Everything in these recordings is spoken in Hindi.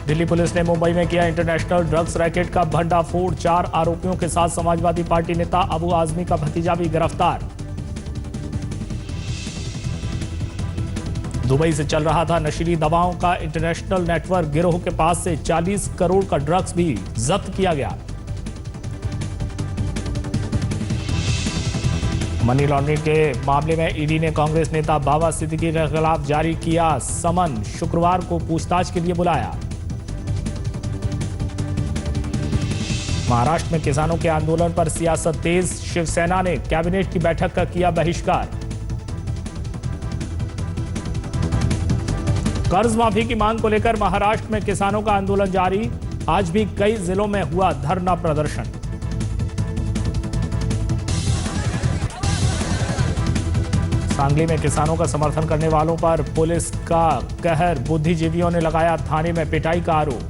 दिल्ली पुलिस ने मुंबई में किया इंटरनेशनल ड्रग्स रैकेट का भंडाफोड़। 4 आरोपियों के साथ समाजवादी पार्टी नेता अबू आजमी का भतीजा भी गिरफ्तार। दुबई से चल रहा था नशीली दवाओं का इंटरनेशनल नेटवर्क। गिरोह के पास से 40 करोड़ का ड्रग्स भी जब्त किया गया। मनी लॉन्ड्रिंग के मामले में ईडी ने कांग्रेस नेता बाबा सिद्दीकी के खिलाफ जारी किया समन। शुक्रवार को पूछताछ के लिए बुलाया। महाराष्ट्र में किसानों के आंदोलन पर सियासत तेज। शिवसेना ने कैबिनेट की बैठक का किया बहिष्कार। कर्ज माफी की मांग को लेकर महाराष्ट्र में किसानों का आंदोलन जारी। आज भी कई जिलों में हुआ धरना प्रदर्शन। सांगली में किसानों का समर्थन करने वालों पर पुलिस का कहर। बुद्धिजीवियों ने लगाया थाने में पिटाई का आरोप।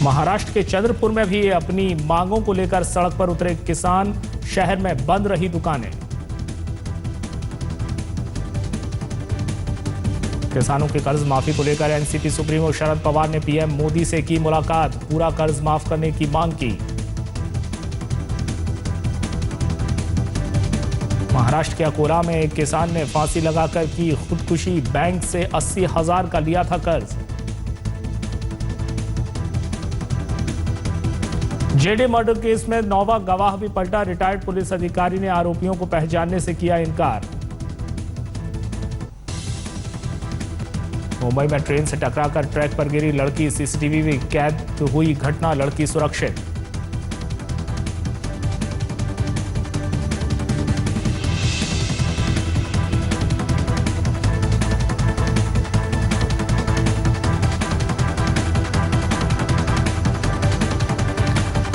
महाराष्ट्र के चंद्रपुर में भी अपनी मांगों को लेकर सड़क पर उतरे किसान। शहर में बंद रही दुकानें। किसानों के कर्ज माफी को लेकर एनसीपी सुप्रीमो शरद पवार ने पीएम मोदी से की मुलाकात। पूरा कर्ज माफ करने की मांग की। महाराष्ट्र के अकोला में एक किसान ने फांसी लगाकर की खुदकुशी। बैंक से 80,000 का लिया था कर्ज। जेडे मर्डर केस में 9वां गवाह भी पलटा। रिटायर्ड पुलिस अधिकारी ने आरोपियों को पहचानने से किया इनकार। मुंबई में ट्रेन से टकराकर ट्रैक पर गिरी लड़की। सीसीटीवी में कैद हुई घटना। लड़की सुरक्षित।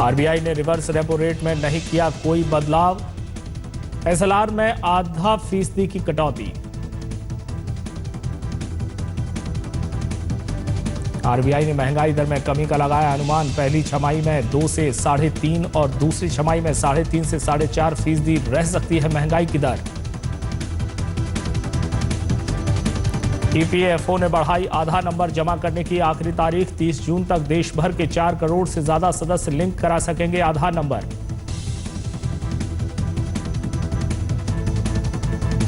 आरबीआई ने रिवर्स रेपो रेट में नहीं किया कोई बदलाव। एसएलआर में ½ % की कटौती। आरबीआई ने महंगाई दर में कमी का लगाया अनुमान। पहली छमाही में 2 से 3.5 और दूसरी छमाही में 3.5 से 4.5% रह सकती है महंगाई की दर। ईपीएफओ ने बढ़ाई आधार नंबर जमा करने की आखिरी तारीख। 30 जून तक देश भर के 4 करोड़ से ज्यादा सदस्य लिंक करा सकेंगे आधार नंबर।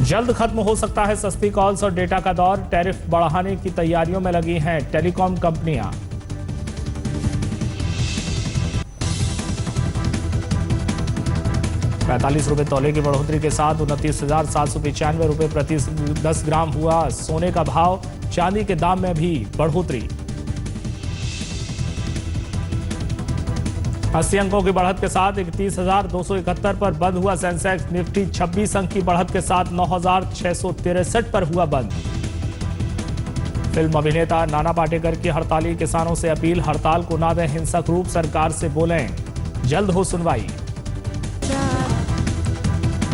जल्द खत्म हो सकता है सस्ती कॉल्स और डेटा का दौर। टैरिफ बढ़ाने की तैयारियों में लगी हैं टेलीकॉम कंपनियां। ₹45 तौले की बढ़ोतरी के साथ 29,795 रुपए प्रति 10 ग्राम हुआ सोने का भाव। चांदी के दाम में भी बढ़ोतरी। 80 अंकों की बढ़त के साथ 31,271 पर बंद हुआ सेंसेक्स। निफ्टी 26 अंक की बढ़त के साथ 9,663 पर हुआ बंद। फिल्म अभिनेता नाना पाटेकर की हड़ताली किसानों से अपील। हड़ताल को ना दें हिंसक रूप। सरकार से बोलें जल्द हो सुनवाई।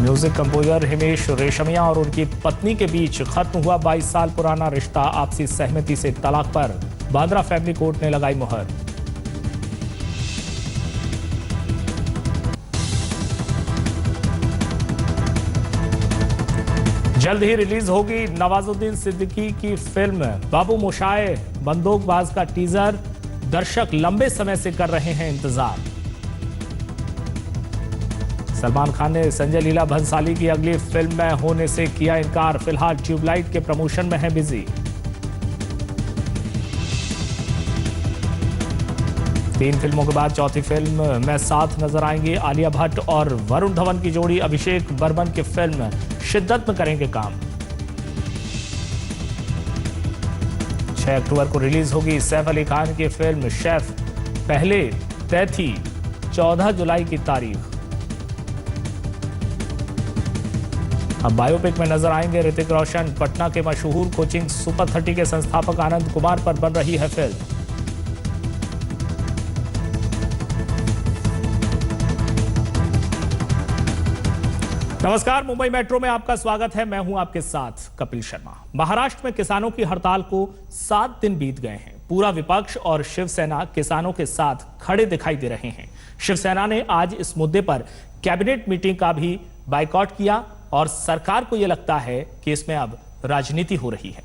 म्यूजिक कंपोजर हिमेश रेशमिया और उनकी पत्नी के बीच खत्म हुआ 22 साल पुराना रिश्ता। आपसी सहमति से तलाक पर बांद्रा फैमिली कोर्ट ने लगाई मुहर। जल्द ही रिलीज होगी नवाजुद्दीन सिद्दीकी की फिल्म बाबू मोशाए बंदूकबाज का टीजर। दर्शक लंबे समय से कर रहे हैं इंतजार। सलमान खान ने संजय लीला भंसाली की अगली फिल्म में होने से किया इनकार। फिलहाल ट्यूबलाइट के प्रमोशन में है बिजी। 3 फिल्मों के बाद चौथी फिल्म में साथ नजर आएंगे आलिया भट्ट और वरुण धवन की जोड़ी। अभिषेक बर्मन की फिल्म शिद्दत में करेंगे काम। 6 अक्टूबर को रिलीज होगी सैफ अली खान की फिल्म शेफ। पहले तय थी 14 जुलाई की तारीख। अब बायोपिक में नजर आएंगे ऋतिक रोशन। पटना के मशहूर कोचिंग सुपर 30 के संस्थापक आनंद कुमार पर बन रही है फिल्म। नमस्कार, मुंबई मेट्रो में आपका स्वागत है। मैं हूं आपके साथ कपिल शर्मा। महाराष्ट्र में किसानों की हड़ताल को 7 दिन बीत गए हैं। पूरा विपक्ष और शिवसेना किसानों के साथ खड़े दिखाई दे रहे हैं। शिवसेना ने आज इस मुद्दे पर कैबिनेट मीटिंग का भी बायकॉट किया और सरकार को यह लगता है कि इसमें अब राजनीति हो रही है।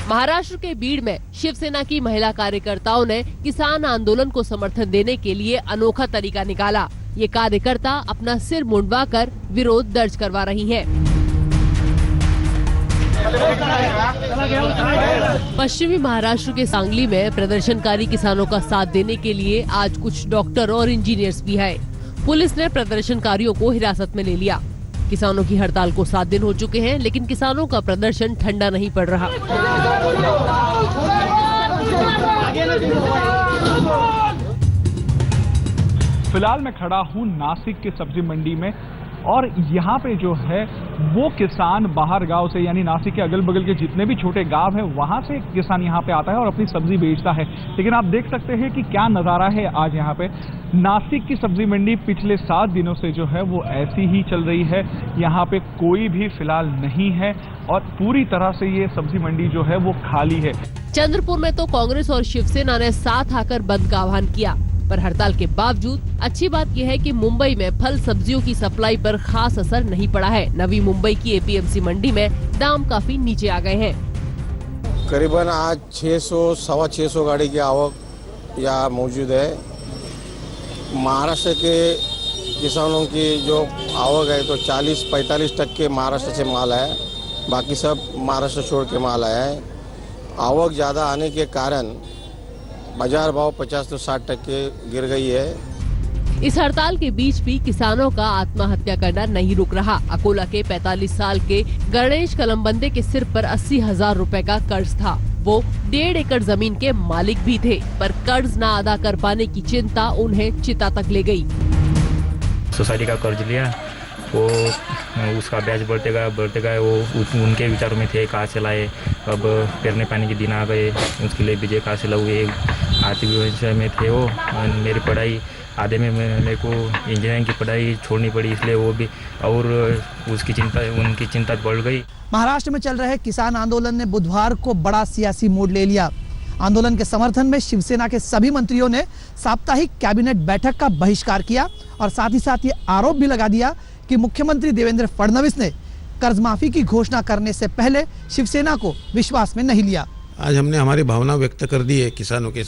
महाराष्ट्र के बीड़ में शिवसेना की महिला कार्यकर्ताओं ने किसान आंदोलन को समर्थन देने के लिए अनोखा तरीका निकाला। ये कार्यकर्ता अपना सिर मुंडवाकर विरोध दर्ज करवा रही हैं। पश्चिमी महाराष्ट्र के सांगली में प्रदर्शनकारी किसानों का साथ देने के लिए आज कुछ डॉक्टर और इंजीनियर्स भी आए। पुलिस ने प्रदर्शनकारियों को हिरासत में ले लिया। किसानों की हड़ताल को 7 दिन हो चुके हैं, लेकिन किसानों का प्रदर्शन ठंडा नहीं पड़ रहा। फिलहाल मैं खड़ा हूं नासिक के सब्जी मंडी में और यहाँ पे जो है वो किसान बाहर गांव से यानी नासिक के अगल बगल के जितने भी छोटे गांव हैं वहां से किसान यहाँ पे आता है और अपनी सब्जी बेचता है। लेकिन आप देख सकते हैं कि क्या नज़ारा है आज यहाँ पे। नासिक की सब्जी मंडी पिछले 7 दिनों से जो है वो ऐसी ही चल रही है। यहाँ पे कोई भी फिलहाल नहीं है और पूरी तरह से ये सब्जी मंडी जो है वो खाली है। चंद्रपुर में तो कांग्रेस और शिवसेना ने साथ आकर बंद का आह्वान किया, पर हड़ताल के बावजूद अच्छी बात यह है कि मुंबई में फल सब्जियों की सप्लाई पर खास असर नहीं पड़ा है। नवी मुंबई की एपीएमसी मंडी में दाम काफी नीचे आ गए हैं। करीबन आज 600-625 गाड़ी की आवक यहाँ मौजूद है। महाराष्ट्र के किसानों की जो आवक है तो 40-45% महाराष्ट्र से माल है, बाकी सब महाराष्ट्र छोड़ के माल आया है। आवक ज़्यादा आने के कारण बाजार भाव 50 से 60% गिर गई है। इस हड़ताल के बीच भी किसानों का आत्महत्या करना नहीं रुक रहा। अकोला के 45 साल के गणेश कलमबंदे के सिर पर 80,000 रुपए का कर्ज था। वो 1.5 एकड़ जमीन के मालिक भी थे, पर कर्ज न अदा कर पाने की चिंता उन्हें चिता तक ले गई। सोसाइटी का कर्ज लिया, वो उसका ब्याज बढ़ते गए वो उनके विचारों में थे कहाँ से लाए। अब पेरने पानी के दिन आ गए, उसके लिए बीजे कहाँ से लाए। आर्थिक व्यवसाय में थे वो। मेरी पढ़ाई आधे में मेरे को इंजीनियरिंग की पढ़ाई छोड़नी पड़ी, इसलिए वो भी और उनकी चिंता बढ़ गई। महाराष्ट्र में चल रहे किसान आंदोलन ने बुधवार को बड़ा सियासी मोड़ ले लिया। आंदोलन के समर्थन में शिवसेना के सभी मंत्रियों ने साप्ताहिक कैबिनेट बैठक का बहिष्कार किया और साथ ही साथ ये आरोप भी लगा दिया कि मुख्यमंत्री देवेंद्र फडणवीस ने कर्ज माफी की घोषणा करने से पहले शिवसेना को विश्वास में नहीं लिया। आज हमने हमारी भावना व्यक्त कर दी है किसानों के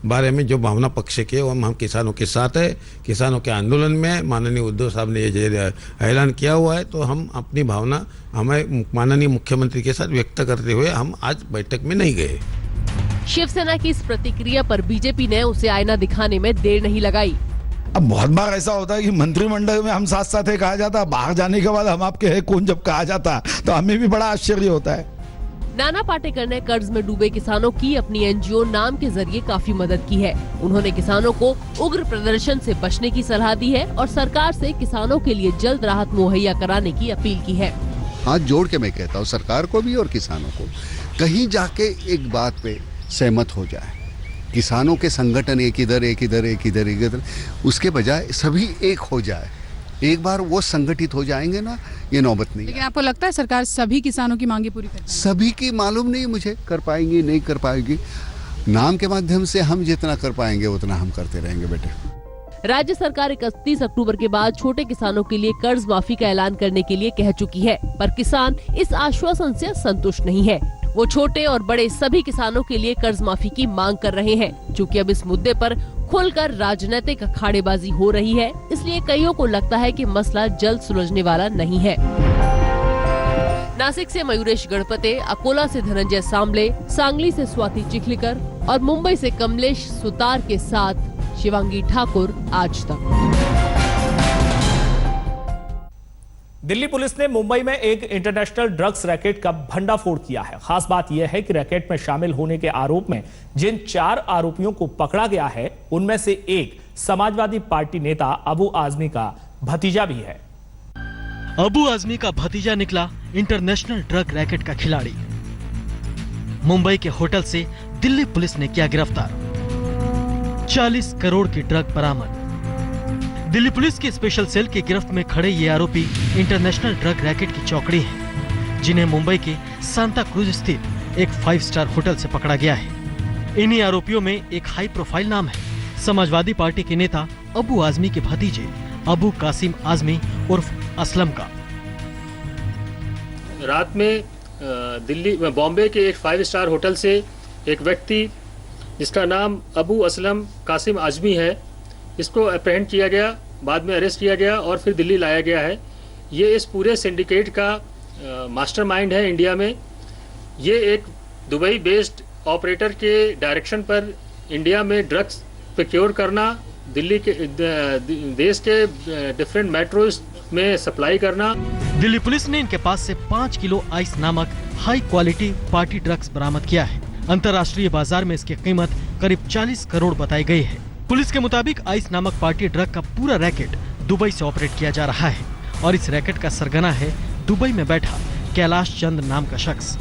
बारे में। जो भावना पक्ष के हम किसानों के साथ है। किसानों के आंदोलन में माननीय उद्धव साहब ने ये ऐलान किया हुआ है, तो हम अपनी भावना हमें माननीय मुख्यमंत्री के साथ व्यक्त करते हुए हम आज बैठक में नहीं गए। शिवसेना की इस प्रतिक्रिया पर बीजेपी ने उसे आईना दिखाने में देर नहीं लगाई। अब बहुत बार ऐसा होता है कि मंत्रिमंडल में हम साथ साथ है कहा जाता है, बाहर जाने के बाद हम आपके हैं कौन जब कहा जाता है तो हमें भी बड़ा आश्चर्य होता है। नाना पाटेकर ने कर्ज में डूबे किसानों की अपनी एनजीओ नाम के जरिए काफी मदद की है। उन्होंने किसानों को उग्र प्रदर्शन से बचने की सलाह दी है और सरकार से किसानों के लिए जल्द राहत मुहैया कराने की अपील की है। हाथ जोड़ के मैं कहता हूँ सरकार को भी और किसानों को, कहीं जाके एक बात पे सहमत हो जाए। किसानों के संगठन एक इधर, उसके बजाय सभी एक हो जाए। एक बार वो संगठित हो जाएंगे ना, ये नौबत नहीं। लेकिन आपको लगता है सरकार सभी किसानों की मांगे पूरी करेगी? सभी की मालूम नहीं मुझे, कर पाएंगी नहीं कर पाएगी। नाम के माध्यम से हम जितना कर पाएंगे उतना हम करते रहेंगे बेटे। राज्य सरकार 31 अक्टूबर के बाद छोटे किसानों के लिए कर्ज माफी का ऐलान करने के लिए कह चुकी है, पर किसान इस आश्वासन से संतुष्ट नहीं है। वो छोटे और बड़े सभी किसानों के लिए कर्ज माफी की मांग कर रहे हैं। चूँकि अब इस मुद्दे पर खुलकर राजनीतिक अखाड़ेबाजी हो रही है, इसलिए कईयों को लगता है कि मसला जल्द सुलझने वाला नहीं है। नासिक से मयूरेश गणपते, अकोला से धनंजय सांबले, सांगली से स्वाति चिखलीकर और मुंबई से कमलेश सुतार के साथ शिवांगी ठाकुर, आज तक। दिल्ली पुलिस ने मुंबई में एक इंटरनेशनल ड्रग्स रैकेट का भंडाफोड़ किया है। खास बात यह है कि रैकेट में शामिल होने के आरोप में जिन 4 आरोपियों को पकड़ा गया है, उनमें से एक समाजवादी पार्टी नेता अबू आजमी का भतीजा भी है। अबू आजमी का भतीजा निकला इंटरनेशनल ड्रग रैकेट का खिलाड़ी। मुंबई के होटल से दिल्ली पुलिस ने किया गिरफ्तार। 40 करोड़ की ड्रग बरामद। दिल्ली पुलिस की स्पेशल सेल की गिरफ्त में खड़े ये आरोपी इंटरनेशनल ड्रग रैकेट की चौकड़ी हैं, जिन्हें मुंबई के सांता क्रूज स्थित एक 5 स्टार होटल से पकड़ा गया है। इन्हीं आरोपियों में एक हाई प्रोफाइल नाम है समाजवादी पार्टी के नेता अबू आजमी के भतीजे अबू कासिम आजमी उर्फ असलम का। रात में दिल्ली बॉम्बे के एक 5 स्टार होटल से एक व्यक्ति जिसका नाम अबू असलम कासिम आजमी है, इसको अप्रहेंड किया गया, बाद में अरेस्ट किया गया और फिर दिल्ली लाया गया है। ये इस पूरे सिंडिकेट का मास्टरमाइंड है इंडिया में। ये एक दुबई बेस्ड ऑपरेटर के डायरेक्शन पर इंडिया में ड्रग्स प्रोक्योर करना, दिल्ली के देश के डिफरेंट मेट्रोज में सप्लाई करना। दिल्ली पुलिस ने इनके पास से 5 किलो आइस नामक हाई क्वालिटी पार्टी ड्रग्स बरामद किया है। अंतर्राष्ट्रीय बाजार में इसकी कीमत करीब 40 करोड़ बताई गई है। पुलिस के मुताबिक आइस नामक पार्टी ड्रग का पूरा रैकेट दुबई से ऑपरेट किया जा रहा है और इस रैकेट का सरगना है दुबई में बैठा कैलाश चंद नाम का शख्स।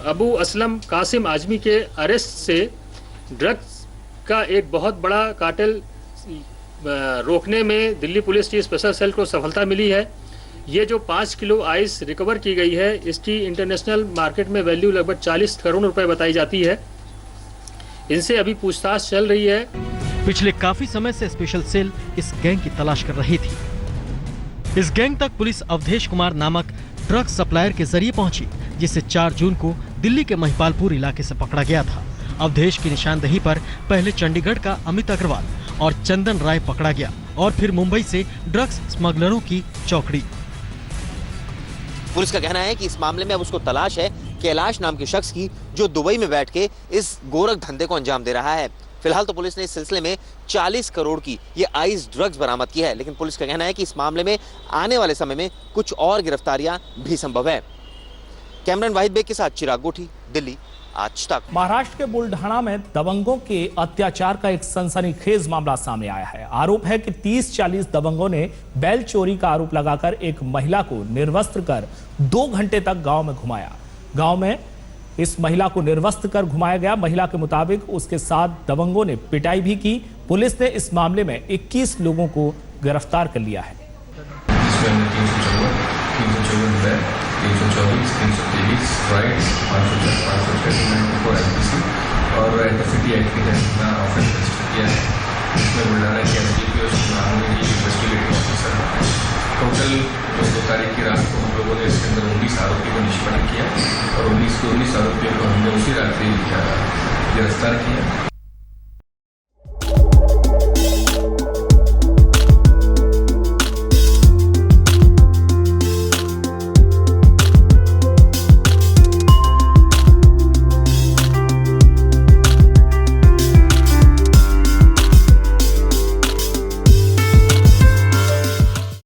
अबू असलम कासिम आजमी के अरेस्ट से ड्रग्स का एक बहुत बड़ा कार्टेल रोकने में दिल्ली पुलिस की स्पेशल सेल को सफलता मिली है। ये जो 5 किलो आइस रिकवर की गई है, इसकी इंटरनेशनल मार्केट में वैल्यू लगभग 40 करोड़ रुपए बताई जाती है। इनसे अभी पूछताछ चल रही है। पिछले काफी समय से स्पेशल सेल इस गैंग की तलाश कर रही थी। इस गैंग तक पुलिस अवधेश कुमार नामक ड्रग सप्लायर के जरिए पहुंची, जिसे 4 जून को दिल्ली के महिपालपुर इलाके से पकड़ा गया था। अवधेश की निशानदेही पर पहले चंडीगढ़ का अमित अग्रवाल और चंदन राय पकड़ा गया और फिर मुंबई से ड्रग्स स्मगलरों की चौकड़ी। पुलिस का कहना है कि इस मामले में अब उसको तलाश है कैलाश नाम के शख्स की, जो दुबई में बैठ के इस गोरख धंधे को अंजाम दे रहा है। फिलहाल तो पुलिस ने इस सिलसिले में 40 करोड़ की ये आइस ड्रग्स बरामद की है, लेकिन पुलिस का कहना है कि इस मामले में आने वाले समय में कुछ और गिरफ्तारियां भी संभव है। कैमरन वाहिद बेग के साथ चिराग गोठी, दिल्ली, आज तक। महाराष्ट्र के बुल्ढाना में दबंगों के अत्याचार का एक सनसनीखेज मामला सामने आया है। आरोप है कि 30-40 दबंगों ने बैल चोरी का आरोप लगाकर एक महिला को निर्वस्त्र कर 2 घंटे तक गांव में घुमाया। गांव में इस महिला को निर्वस्त्र कर घुमाया गया। महिला के मुताबिक उसके साथ दबंगों ने पिटाई भी की। पुलिस ने इस मामले में 21 लोगों को गिरफ्तार कर लिया है। 324, 323 राइट्स, 510, 594 IPC और एट्रोसिटी एक्ट के तहत ऑफेंस रजिस्टर किया है। इसमें बुल्ढाना के SDPO इन्वेस्टिगेटिंग ऑफिसर। टोटल 2 तारीख की रात को हम लोगों ने इसके अंदर 19 आरोपी को निष्पन्न किया और 19 आरोपियों को हमने उसी रात्रि गिरफ्तार किया।